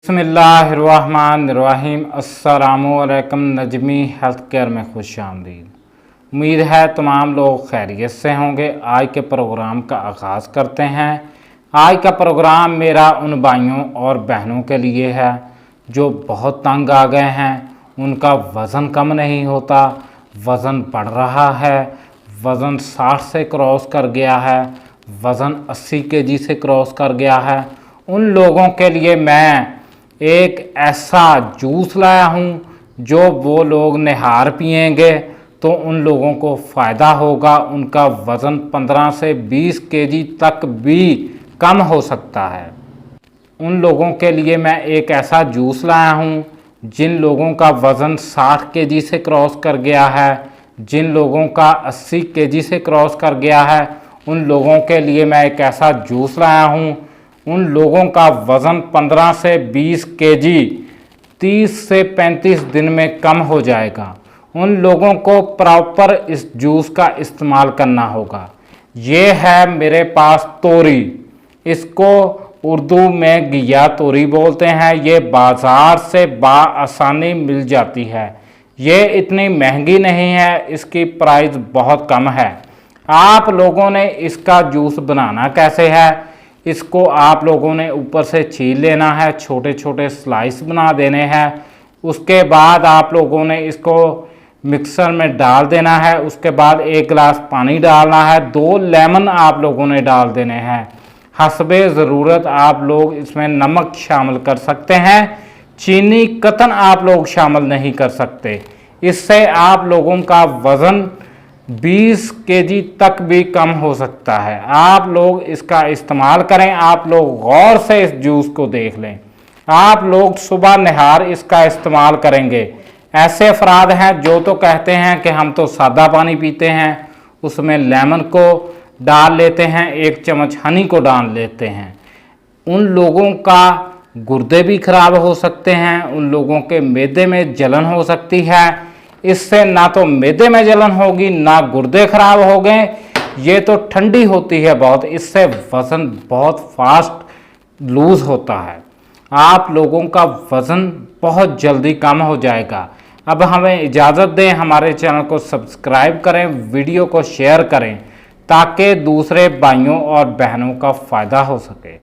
बिस्मिल्लाहिर्रहमानिर्रहीम। अस्सलामुअलैकुम। Najmi health care में खुश आमदीद। उम्मीद है तमाम लोग खैरियत से होंगे। आज के प्रोग्राम का आगाज़ करते हैं। आज का प्रोग्राम मेरा उन भाइयों और बहनों के लिए है जो बहुत तंग आ गए हैं, उनका वज़न कम नहीं होता, वज़न बढ़ रहा है, वज़न 60 से क्रॉस कर गया है, वज़न 80 केजी से क्रॉस कर गया है। उन लोगों के लिए मैं एक ऐसा जूस लाया हूँ जो वो लोग निहार पिएंगे तो उन लोगों को फ़ायदा होगा। उनका वज़न 15 से 20 केजी तक भी कम हो सकता है। उन लोगों के लिए मैं एक ऐसा जूस लाया हूँ जिन लोगों का वज़न 60 केजी से क्रॉस कर गया है, जिन लोगों का 80 केजी से क्रॉस कर गया है, उन लोगों के लिए मैं एक ऐसा जूस लाया हूँ। उन लोगों का वज़न 15 से 20 केजी 30 से 35 दिन में कम हो जाएगा। उन लोगों को प्रॉपर इस जूस का इस्तेमाल करना होगा। ये है मेरे पास तोरी, इसको उर्दू में घिया तोरी बोलते हैं। ये बाज़ार से बआसानी मिल जाती है। ये इतनी महंगी नहीं है, इसकी प्राइस बहुत कम है। आप लोगों ने इसका जूस बनाना कैसे है, इसको आप लोगों ने ऊपर से छील लेना है, छोटे छोटे स्लाइस बना देने हैं। उसके बाद आप लोगों ने इसको मिक्सर में डाल देना है। उसके बाद 1 गिलास पानी डालना है, 2 लेमन आप लोगों ने डाल देने हैं। हस्बे ज़रूरत आप लोग इसमें नमक शामिल कर सकते हैं, चीनी कतन आप लोग शामिल नहीं कर सकते। इससे आप लोगों का वज़न 20 केजी तक भी कम हो सकता है। आप लोग इसका इस्तेमाल करें। आप लोग गौर से इस जूस को देख लें। आप लोग सुबह निहार इसका इस्तेमाल करेंगे। ऐसे अफराद हैं जो तो कहते हैं कि हम तो सादा पानी पीते हैं, उसमें लेमन को डाल लेते हैं, 1 चम्मच हनी को डाल लेते हैं। उन लोगों का गुर्दे भी खराब हो सकते हैं, उन लोगों के मैदे में जलन हो सकती है। इससे ना तो मैदे में जलन होगी, ना गुर्दे खराब हो गए। ये तो ठंडी होती है बहुत, इससे वज़न बहुत फास्ट लूज़ होता है। आप लोगों का वज़न बहुत जल्दी कम हो जाएगा। अब हमें इजाज़त दें, हमारे चैनल को सब्सक्राइब करें, वीडियो को शेयर करें ताकि दूसरे भाइयों और बहनों का फ़ायदा हो सके।